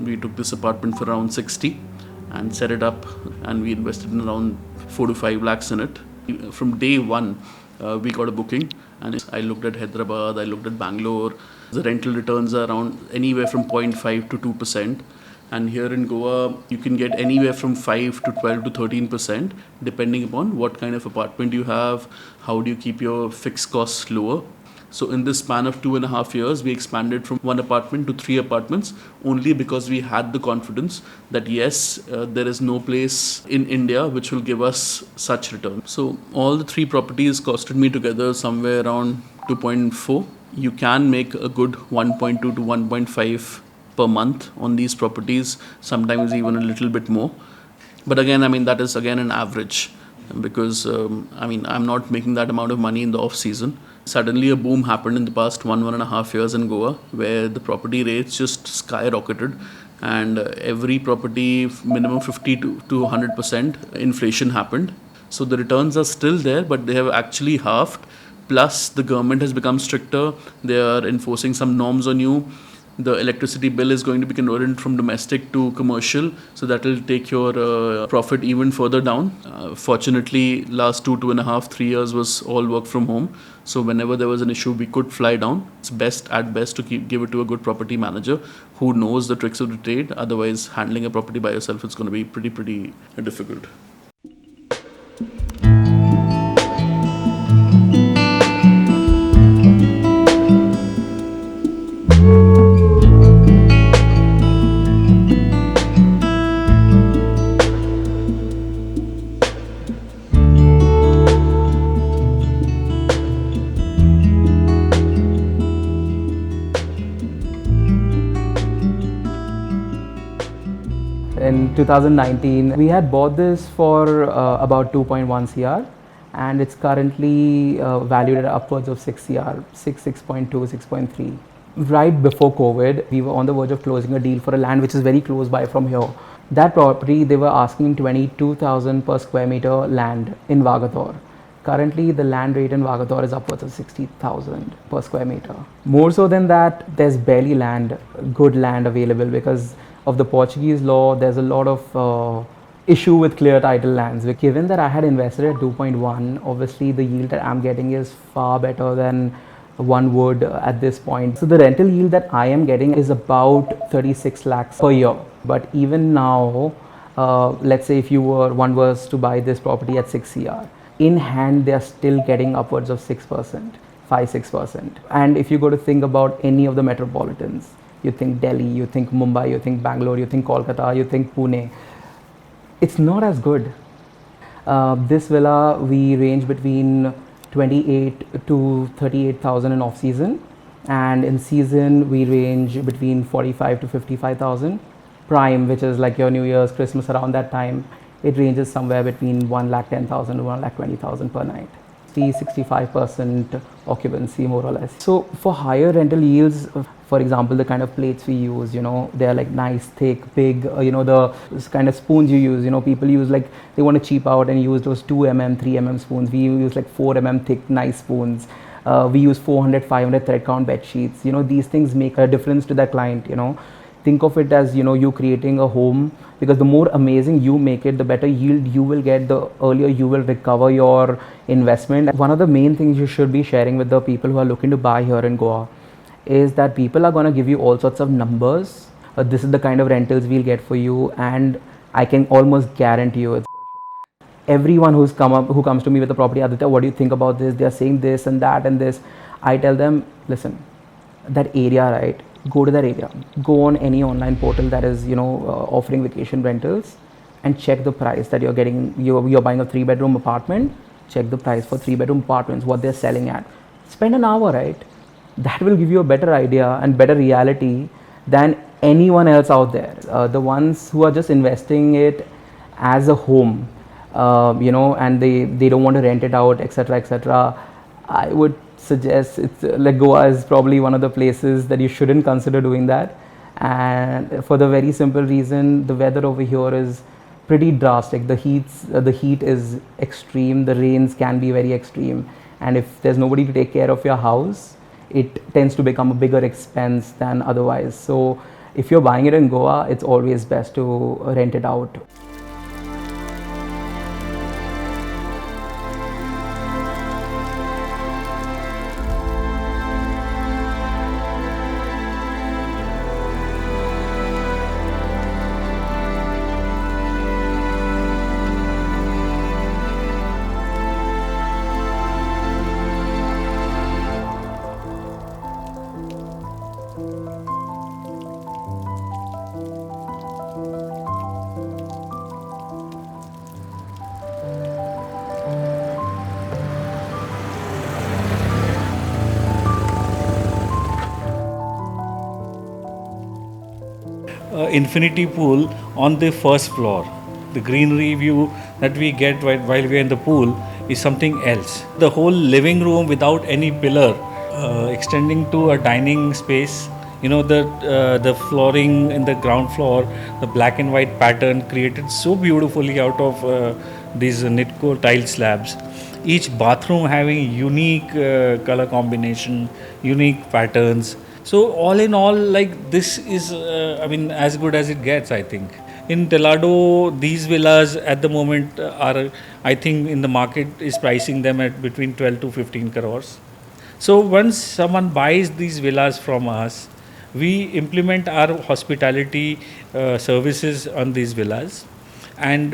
we took this apartment for around 60 and set it up, and we invested in around 4 to 5 lakhs in it. From day one, we got a booking, and I looked at Hyderabad, I looked at Bangalore. The rental returns are around anywhere from 0.5 to 2%. And here in Goa, you can get anywhere from 5 to 12 to 13%, depending upon what kind of apartment you have, how do you keep your fixed costs lower. So in this span of 2.5 years, we expanded from 1 apartment to 3 apartments, only because we had the confidence that yes, there is no place in India which will give us such return. So all the 3 properties costed me together somewhere around 2.4. You can make a good 1.2 to 1.5 per month on these properties, sometimes even a little bit more. But again, that is again an average, because I'm not making that amount of money in the off season. Suddenly a boom happened in the past 1.5 years in Goa, where the property rates just skyrocketed, and every property minimum 50 to 100% inflation happened. So the returns are still there, but they have actually halved. Plus the government has become stricter. They are enforcing some norms on you. The electricity bill is going to be converted from domestic to commercial, so that will take your profit even further down. Fortunately, last 2.5, 3 years was all work from home. So whenever there was an issue, we could fly down. It's best to give it to a good property manager who knows the tricks of the trade. Otherwise, handling a property by yourself is going to be pretty difficult. In 2019, we had bought this for about 2.1 CR, and it's currently valued at upwards of 6 CR, 6.2, 6.3. Right before COVID, we were on the verge of closing a deal for a land which is very close by from here. That property, they were asking 22,000 per square meter land in Vagator. Currently, the land rate in Vagator is upwards of 60,000 per square meter. More so than that, there's barely good land available because of the Portuguese law. There's a lot of issue with clear title lands. Given that I had invested at 2.1, obviously the yield that I'm getting is far better than one would at this point. So the rental yield that I am getting is about 36 lakhs per year. But even now, let's say if one was to buy this property at 6 CR, in hand they are still getting upwards of 6%, 5-6%. And if you go to think about any of the metropolitans, you think Delhi, you think Mumbai, you think Bangalore, you think Kolkata, you think Pune, it's not as good. This villa, we range between 28 to 38,000 in off season, and in season we range between 45 to 55,000. Prime, which is like your New Year's, Christmas, around that time, it ranges somewhere between 1,10,000 to 1,20,000 per night. 65% occupancy, more or less. So for higher rental yields, for example, the kind of plates we use, they're like nice, thick, big, the kind of spoons you use, people use they want to cheap out and use those 2mm, 3mm spoons. We use 4mm thick, nice spoons. We use 400, 500 thread count bed sheets. These things make a difference to the client, Think of it as, you creating a home, because the more amazing you make it, the better yield you will get, the earlier you will recover your investment. One of the main things you should be sharing with the people who are looking to buy here in Goa is that people are going to give you all sorts of numbers. This is the kind of rentals we'll get for you, and I can almost guarantee you it's everyone who comes to me with a property, Aditya, what do you think about this? They are saying this and that and this. I tell them, listen, that area, right? Go to that area. Go on any online portal that is, offering vacation rentals, and check the price that you're getting. You're buying a 3-bedroom apartment. Check the price for 3-bedroom apartments, what they're selling at. Spend an hour, right? That will give you a better idea and better reality than anyone else out there. The ones who are just investing it as a home, and they don't want to rent it out, etc., etc. I would suggest it's Goa is probably one of the places that you shouldn't consider doing that, and for the very simple reason, the weather over here is pretty drastic. The heat is extreme. The rains can be very extreme, and if there's nobody to take care of your house, it tends to become a bigger expense than otherwise. So if you're buying it in Goa, it's always best to rent it out. Infinity pool on the first floor. The greenery view that we get while we are in the pool is something else. The whole living room without any pillar extending to a dining space. You know, the flooring in the ground floor, the black and white pattern created so beautifully out of these Nitco tile slabs. Each bathroom having unique color combination, unique patterns. So all in all, like this is, as good as it gets, I think. In Telado, these villas at the moment are, I think, in the market is pricing them at between 12 to 15 crores. So once someone buys these villas from us, we implement our hospitality services on these villas, and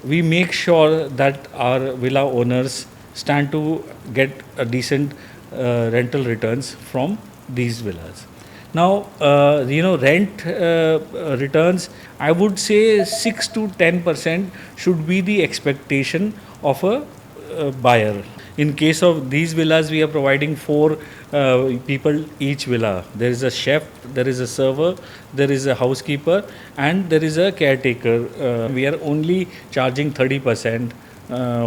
we make sure that our villa owners stand to get a decent rental returns from these villas. Now, rent returns, I would say 6 to 10% should be the expectation of a buyer. In case of these villas, we are providing 4 people each villa. There is a chef, there is a server, there is a housekeeper, and there is a caretaker. We are only charging 30%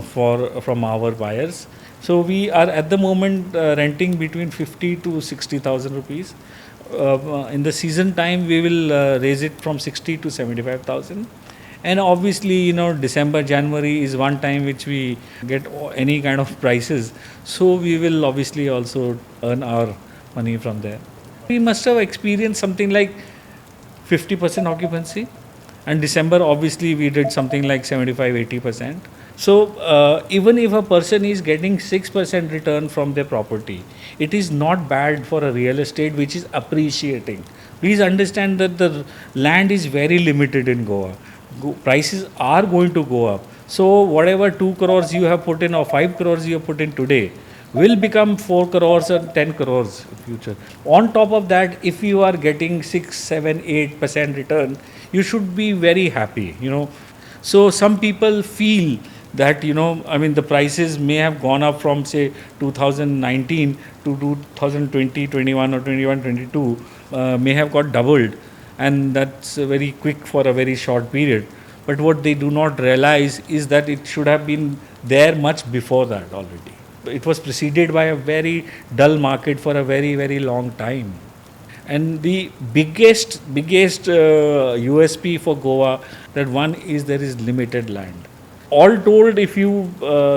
from our buyers. So we are at the moment renting between 50 to 60,000 rupees. In the season time, we will raise it from 60 to 75,000. And obviously, December, January is one time which we get any kind of prices. So we will obviously also earn our money from there. We must have experienced something like 50% occupancy. And December, obviously, we did something like 75-80%. So even if a person is getting 6% return from their property, it is not bad for a real estate which is appreciating. Please understand that the land is very limited in Goa. Prices are going to go up. So whatever 2 crores you have put in or 5 crores you have put in today will become 4 crores or 10 crores in future. On top of that, if you are getting 6, 7, 8% return, you should be very happy. So some people feel that the prices may have gone up from say 2019 to 2020, 21 or 21, 22 may have got doubled, and that's very quick for a very short period. But what they do not realize is that it should have been there much before that already. It was preceded by a very dull market for a very, very long time. And the biggest USP for Goa, that one is there is limited land. All told, if you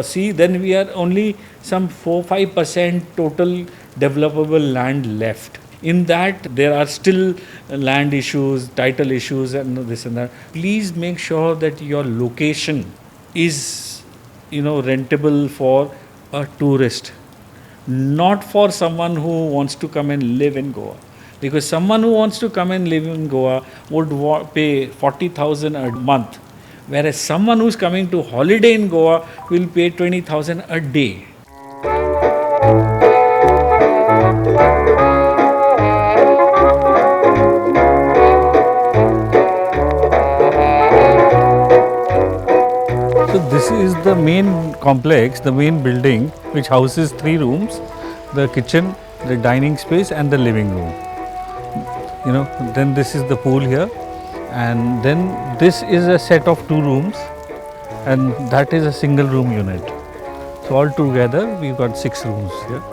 see, then we are only some 4-5% total developable land left. In that, there are still land issues, title issues, and this and that. Please make sure that your location is, rentable for a tourist, not for someone who wants to come and live in Goa. Because someone who wants to come and live in Goa would pay 40,000 a month, whereas someone who's coming to holiday in Goa will pay 20,000 a day. So this is the main complex, the main building, which houses 3 rooms, the kitchen, the dining space and the living room. Then this is the pool here, and then this is a set of 2 rooms, and that is a single room unit. So all together we've got 6 rooms here.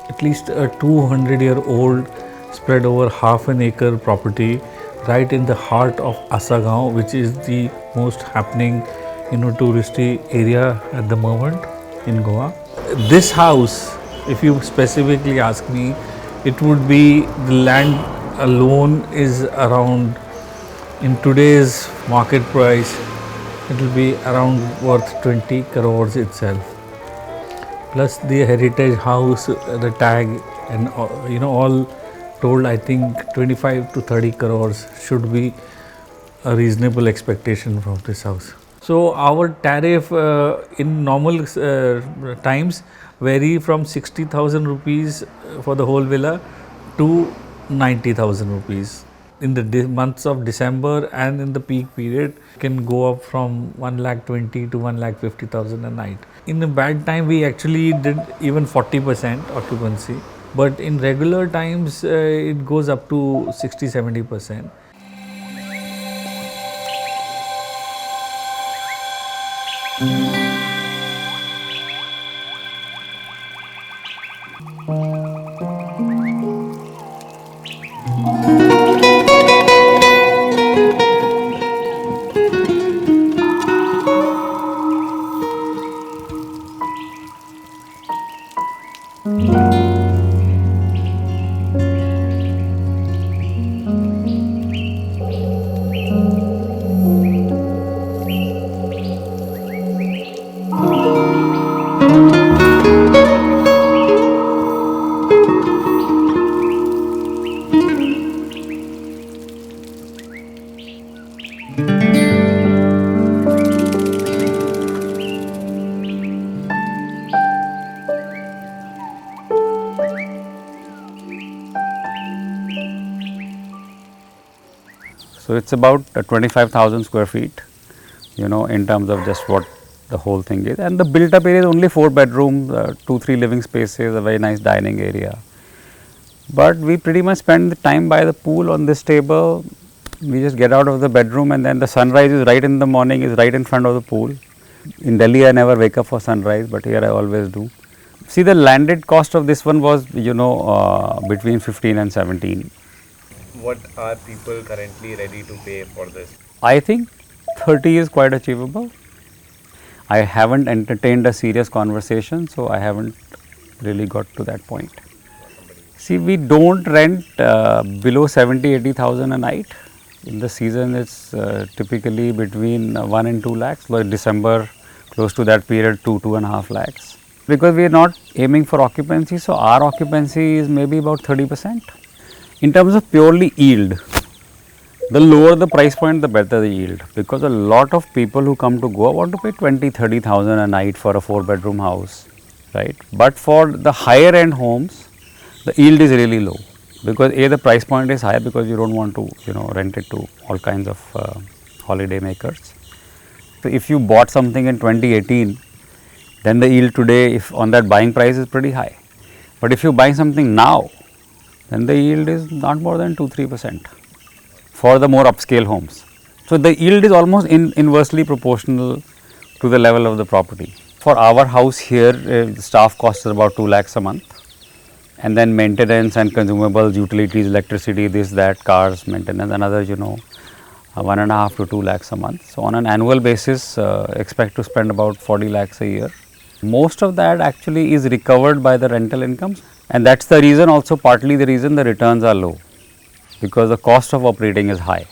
At least a 200-year-old spread over half an acre property right in the heart of Asagaon, which is the most happening, touristy area at the moment in Goa. This house, if you specifically ask me, it would be the land alone is around, in today's market price, it will be around worth 20 crores itself. Plus the heritage house, the tag, and all told, I think 25 to 30 crores should be a reasonable expectation from this house. So our tariff in normal times vary from 60,000 rupees for the whole villa to 90,000 rupees. In the months of December and in the peak period can go up from 1,20,000 to 1,50,000 a night. In a bad time we actually did even 40% occupancy, but in regular times it goes up to 60-70%. So it's about 25,000 square feet, in terms of just what the whole thing is. And the built up area is only 4 bedrooms, 2-3 living spaces, a very nice dining area. But we pretty much spend the time by the pool on this table. We just get out of the bedroom and then the sunrise is right in the morning, is right in front of the pool. In Delhi I never wake up for sunrise, but here I always do. See, the landed cost of this one was, between 15 and 17. What are people currently ready to pay for this? I think 30 is quite achievable. I haven't entertained a serious conversation, so I haven't really got to that point. See, we don't rent below 70,000-80,000 a night. In the season, it's typically between 1 and 2 lakhs, but December, close to that period, 2.5 lakhs. Because we are not aiming for occupancy, so our occupancy is maybe about 30%. In terms of purely yield, the lower the price point, the better the yield, because a lot of people who come to Goa want to pay 20,000-30,000 a night for a 4-bedroom house, right? But for the higher end homes, the yield is really low, because the price point is high, because you don't want to rent it to all kinds of holiday makers. So if you bought something in 2018, then the yield today, if on that buying price, is pretty high. But if you buy something now, then the yield is not more than 2-3% for the more upscale homes. So the yield is almost inversely proportional to the level of the property. For our house here, the staff cost is about 2 lakhs a month, and then maintenance and consumables, utilities, electricity, this, that, cars, maintenance, another 1.5 to 2 lakhs a month. So on an annual basis, expect to spend about 40 lakhs a year. Most of that actually is recovered by the rental incomes, and that's the reason, also partly the reason the returns are low, because the cost of operating is high.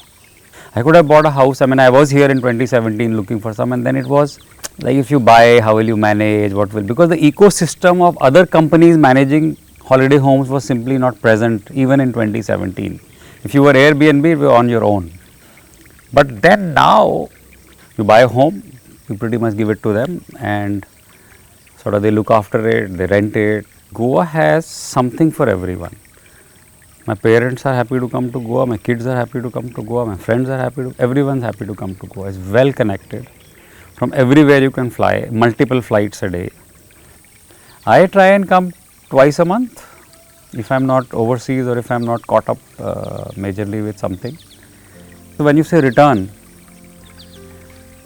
I could have bought a house, I was here in 2017 looking for some, and then it was like, if you buy, how will you manage, what will, because the ecosystem of other companies managing holiday homes was simply not present even in 2017. If you were Airbnb, you were on your own. But then now, you buy a home, you pretty much give it to them, and sort of they look after it, they rent it. Goa has something for everyone. My parents are happy to come to Goa, my kids are happy to come to Goa, my friends are happy to, everyone's happy to come to Goa. It's well connected. From everywhere you can fly, multiple flights a day. I try and come twice a month if I am not overseas or if I am not caught up majorly with something. So when you say return,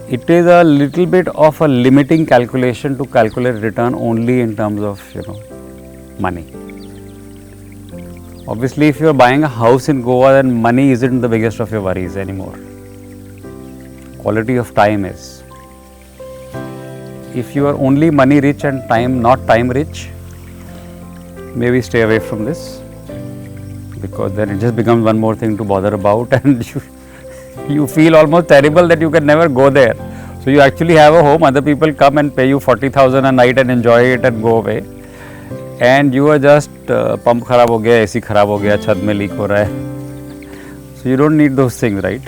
it is a little bit of a limiting calculation to calculate return only in terms of money. Obviously, if you are buying a house in Goa, then money isn't the biggest of your worries anymore. Quality of time is. If you are only money rich and time not time rich, maybe stay away from this, because then it just becomes one more thing to bother about, and you feel almost terrible that you can never go there. So you actually have a home, other people come and pay you 40,000 a night and enjoy it and go away, and you are just pump खराब हो गया, AC खराब हो गया, छत में leak हो रहा है. So you don't need those things, right?